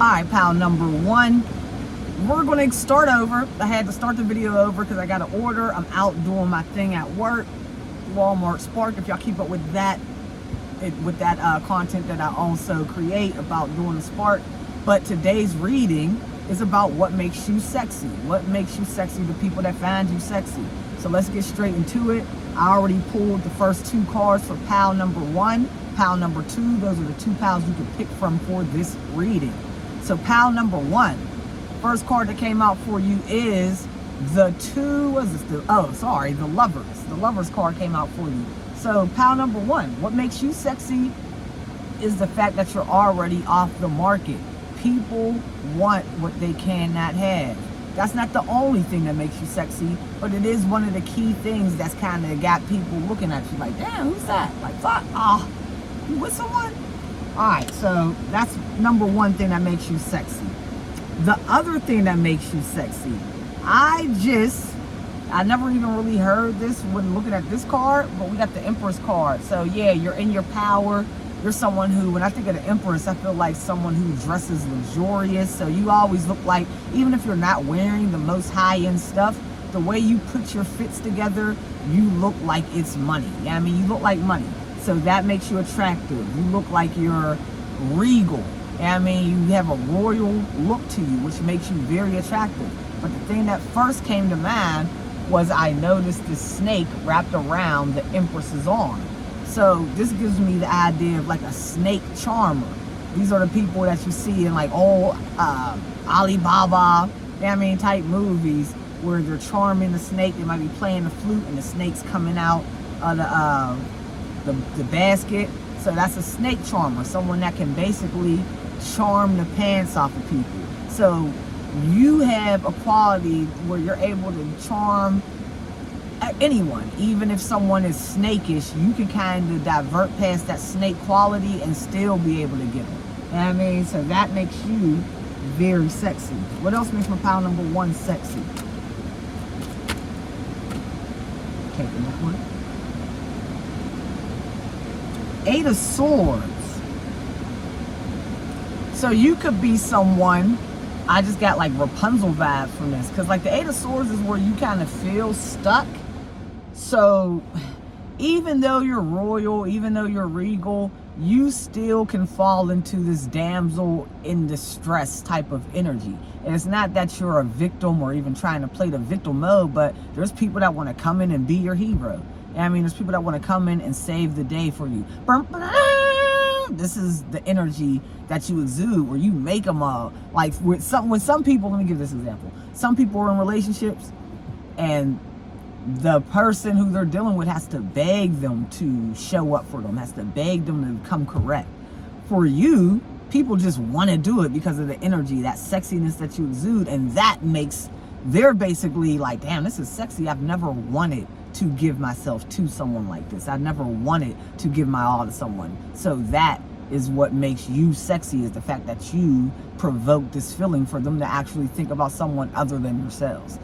right, pal number one. We're going to start over. I had to start the video over because I got an order. I'm out doing my thing at work. Walmart Spark, if y'all keep up with that, content that I also create about doing the Spark. But today's reading is about what makes you sexy. What makes you sexy to people that find you sexy. So let's get straight into it. I already pulled the first two cards for pal number one, pal number two. Those are the two pals you can pick from for this reading. So pal number one, first card that came out for you is the lovers. The lovers card came out for you. So pal number one, what makes you sexy is the fact that you're already off the market. People want what they cannot have. That's not the only thing that makes you sexy, but it is one of the key things that's kind of got people looking at you like, damn, who's that? Like, fuck, you with someone? All right, so that's number one thing that makes you sexy. The other thing that makes you sexy, I never even really heard this when looking at this card, but we got the Empress card. So yeah, you're in your power. You're someone who, when I think of the Empress, I feel like someone who dresses luxurious. So you always look like, even if you're not wearing the most high-end stuff, the way you put your fits together, you look like it's money. I mean, you look like money. So that makes you attractive. You look like you're regal. I mean, you have a royal look to you, which makes you very attractive. But the thing that first came to mind was I noticed this snake wrapped around the Empress's arm. So this gives me the idea of like a snake charmer. These are the people that you see in like old Alibaba, type movies where they're charming the snake. They might be playing the flute and the snake's coming out of the basket. So that's a snake charmer, someone that can basically charm the pants off of people. So you have a quality where you're able to charm anyone. Even if someone is snakish, you can kind of divert past that snake quality and still be able to get them. So that makes you very sexy. What else makes my pal number one sexy? Okay, the next one. Eight of Swords. So you could be someone, I just got like Rapunzel vibes from this, because like the Eight of Swords is where you kind of feel stuck. So even though you're royal, even though you're regal, you still can fall into this damsel in distress type of energy. And it's not that you're a victim or even trying to play the victim mode, but there's people that want to come in and be your hero. There's people that want to come in and save the day for you. This is the energy that you exude, where you make them like with some people. Let me give this example. Some people are in relationships, and the person who they're dealing with has to beg them to show up for them, has to beg them to come correct. For you, people just want to do it because of the energy, that sexiness that you exude, and they're basically like, damn, this is sexy. I've never wanted to give myself to someone like this. I've never wanted to give my all to someone. So that is what makes you sexy, is the fact that you provoke this feeling for them to actually think about someone other than yourselves.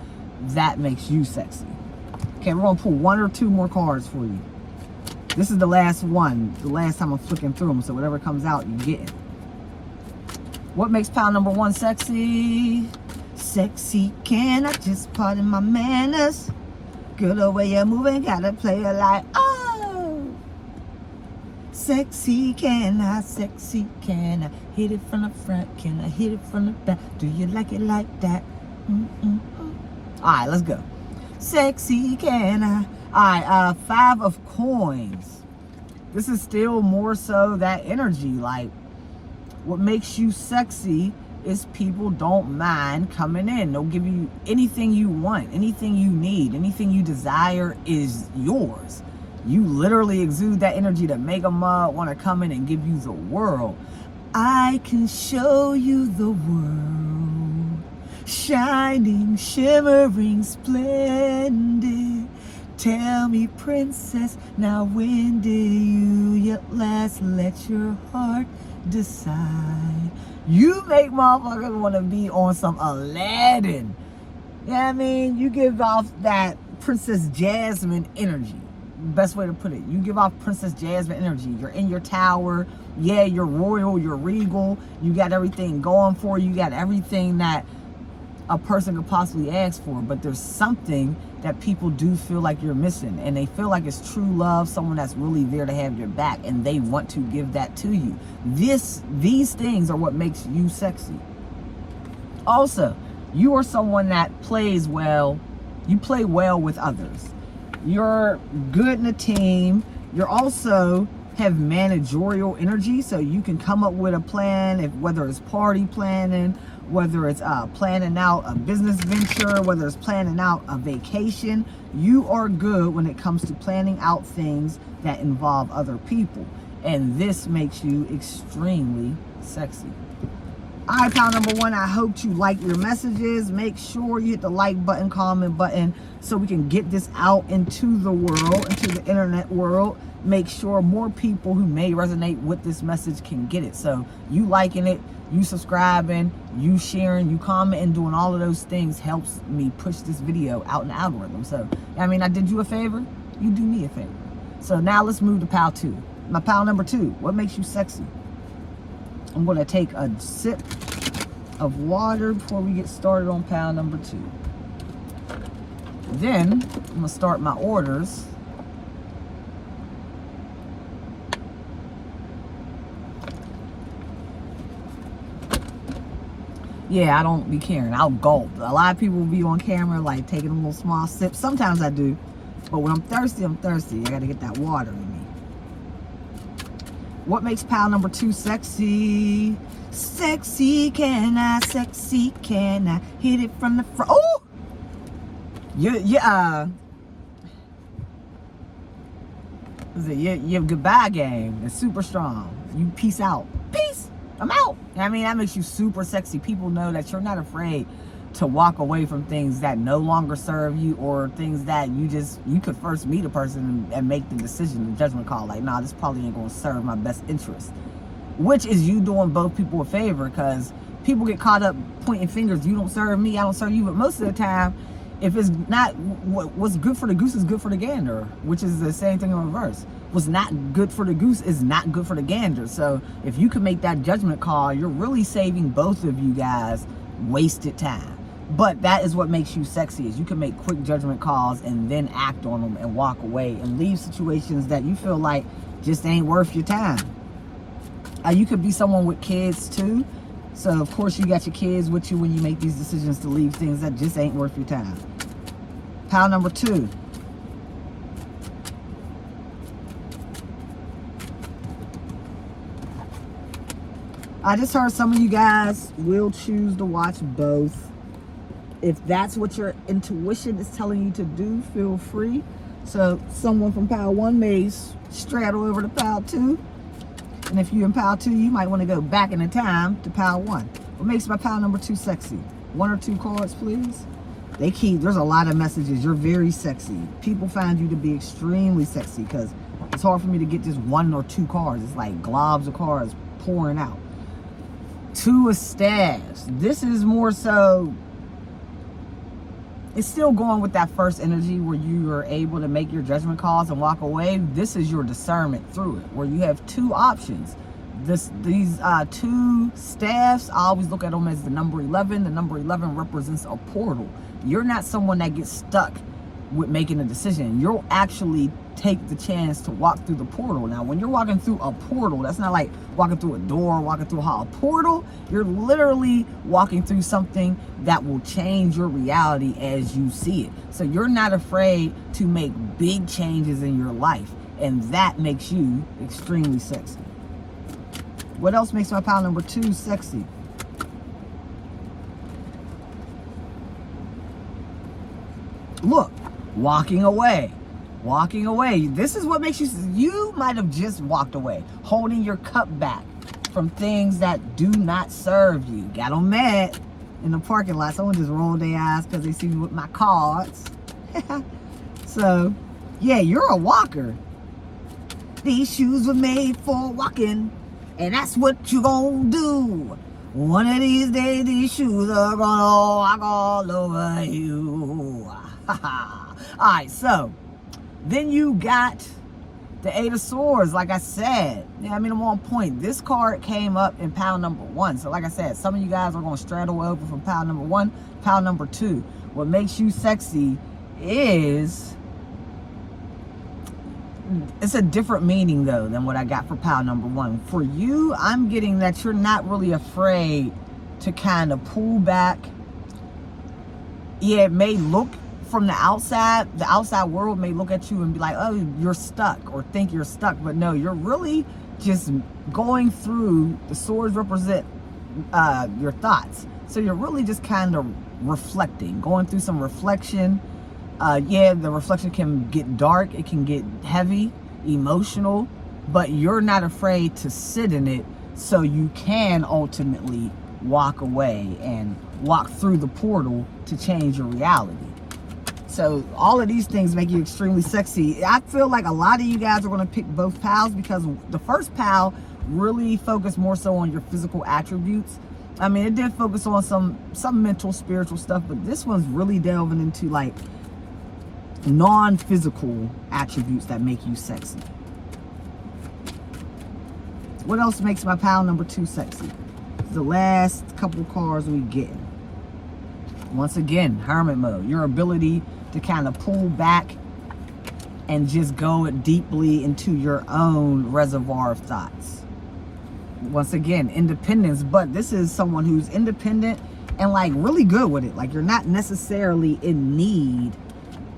That makes you sexy. Okay, we're gonna pull one or two more cards for you. This is the last one. The last time I'm flicking through them, so whatever comes out, you get it. What makes pal number one sexy? Sexy, can I just pardon my manners? Girl, the way you're moving, gotta play it like, oh. Sexy, can I hit it from the front? Can I hit it from the back? Do you like it like that? All right, let's go. Sexy, can I? All right, Five of Coins. This is still more so that energy. Like, what makes you sexy is people don't mind coming in. They'll give you anything you want, anything you need, anything you desire is yours. You literally exude that energy to make them want to come in and give you the world. I can show you the world, shining, shimmering, splendid. Tell me, princess, now when did you at last let your heart decide? You make motherfuckers want to be on some Aladdin. You know what I mean? You give off that Princess Jasmine energy. Best way to put it. You give off Princess Jasmine energy. You're in your tower. Yeah, you're royal, you're regal, you got everything going for you, you got everything that a person could possibly ask for, but there's something that people do feel like you're missing, and they feel like it's true love, someone that's really there to have your back, and they want to give that to you. These things are what makes you sexy. Also, you are someone that plays well. You play well with others. You're good in a team. You're also have managerial energy, so you can come up with a plan, whether it's party planning, whether it's planning out a business venture, whether it's planning out a vacation. You are good when it comes to planning out things that involve other people, and this makes you extremely sexy. All right, pal number one, I hope you like your messages. Make sure you hit the like button, comment button, so we can get this out into the world, into the internet world. Make sure more people who may resonate with this message can get it. So you liking it, you subscribing, you sharing, you commenting, doing all of those things helps me push this video out in the algorithm. So, I mean, I did you a favor, you do me a favor. So now let's move to pal two. My pal number two, what makes you sexy? I'm going to take a sip of water before we get started on pal number two. Then I'm going to start my orders. Yeah, I don't be caring. I'll gulp. A lot of people will be on camera like taking a little small sip. Sometimes I do. But when I'm thirsty, I'm thirsty. I got to get that water in me. What makes pal number two sexy? Sexy can I hit it from the front? Oh! Your goodbye game is super strong. You peace out. Peace! I'm out. I mean, that makes you super sexy. People know that you're not afraid to walk away from things that no longer serve you, or things that you could first meet a person and make the decision, the judgment call, like, nah, this probably ain't gonna serve my best interest. Which is you doing both people a favor, because people get caught up pointing fingers. You don't serve me, I don't serve you. But most of the time, if it's not what's good for the goose is good for the gander, which is the same thing in reverse. What's not good for the goose is not good for the gander. So if you can make that judgment call, you're really saving both of you guys wasted time. But that is what makes you sexy, is you can make quick judgment calls and then act on them and walk away and leave situations that you feel like just ain't worth your time. You could be someone with kids too. So of course you got your kids with you when you make these decisions to leave things that just ain't worth your time. Pal number two. I just heard some of you guys will choose to watch both. If that's what your intuition is telling you to do, feel free. So someone from pal one may straddle over to pal two. And if you're in pal two, you might want to go back in the time to pal one. What makes my pal number two sexy? One or two cards, please. There's a lot of messages. You're very sexy. People find you to be extremely sexy, because it's hard for me to get just one or two cards. It's like globs of cards pouring out. Two of staves. This is more so, it's still going with that first energy where you are able to make your judgment calls and walk away. This is your discernment through it, where you have two options. These two staffs, I always look at them as the number 11. The number 11 represents a portal. You're not someone that gets stuck with making a decision. You'll actually take the chance to walk through the portal. Now, when you're walking through a portal, that's not like walking through a door, walking through a hall. A portal, you're literally walking through something that will change your reality as you see it. So you're not afraid to make big changes in your life, and that makes you extremely sexy. What else makes my pal number two sexy? Look, walking away. Walking away. This is what makes you might have just walked away, holding your cup back from things that do not serve you. Got them mad in the parking lot. Someone just rolled their eyes because they see me with my cards. So, yeah, you're a walker. These shoes were made for walking, and that's what you gonna do. One of these days, these shoes are gonna walk all over you. All right, so then you got The Eight of Swords, like I said, yeah, I mean, I'm on point. This card came up in pile number 1. So like I said, some of you guys are going to straddle over from pile number 1, pile number 2. What makes you sexy is, it's a different meaning though than what I got for pile number 1. For you, I'm getting that you're not really afraid to kind of pull back. Yeah, it may look from the outside world may look at you and be like, oh, you're stuck, or think you're stuck. But no, you're really just going through, the swords represent your thoughts. So you're really just kind of reflecting, going through some reflection. Yeah, the reflection can get dark, it can get heavy, emotional, but you're not afraid to sit in it, so you can ultimately walk away and walk through the portal to change your reality. So all of these things make you extremely sexy. I feel like a lot of you guys are going to pick both piles, because the first pile really focused more so on your physical attributes. I mean, it did focus on some mental, spiritual stuff, but this one's really delving into like non-physical attributes that make you sexy. What else makes my pile number 2 sexy? The last couple cards we get. Once again, hermit mode. Your ability to kind of pull back and just go deeply into your own reservoir of thoughts. Once again, independence. But this is someone who's independent and like really good with it. Like, you're not necessarily in need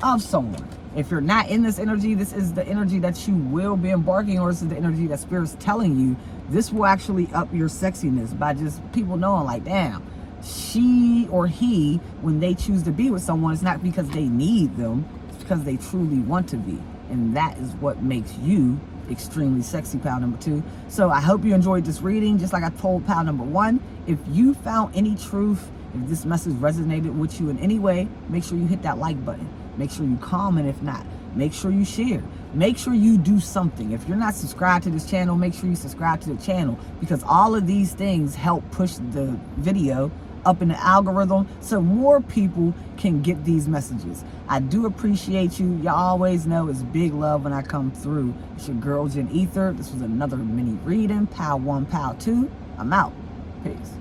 of someone. If you're not in this energy, this is the energy that you will be embarking, or this is the energy that Spirit's telling you. This will actually up your sexiness by just people knowing like, damn, she or he, when they choose to be with someone, it's not because they need them, it's because they truly want to be. And that is what makes you extremely sexy, pile number 2. So I hope you enjoyed this reading. Just like I told pile number 1, if you found any truth, if this message resonated with you in any way, make sure you hit that like button. Make sure you comment. If not, make sure you share. Make sure you do something. If you're not subscribed to this channel, make sure you subscribe to the channel, because all of these things help push the video up in the algorithm so more people can get these messages. I do appreciate you. Y'all always know it's big love when I come through. It's your girl, Jen Ether. This was another mini reading, pile 1, pile 2. I'm out. Peace.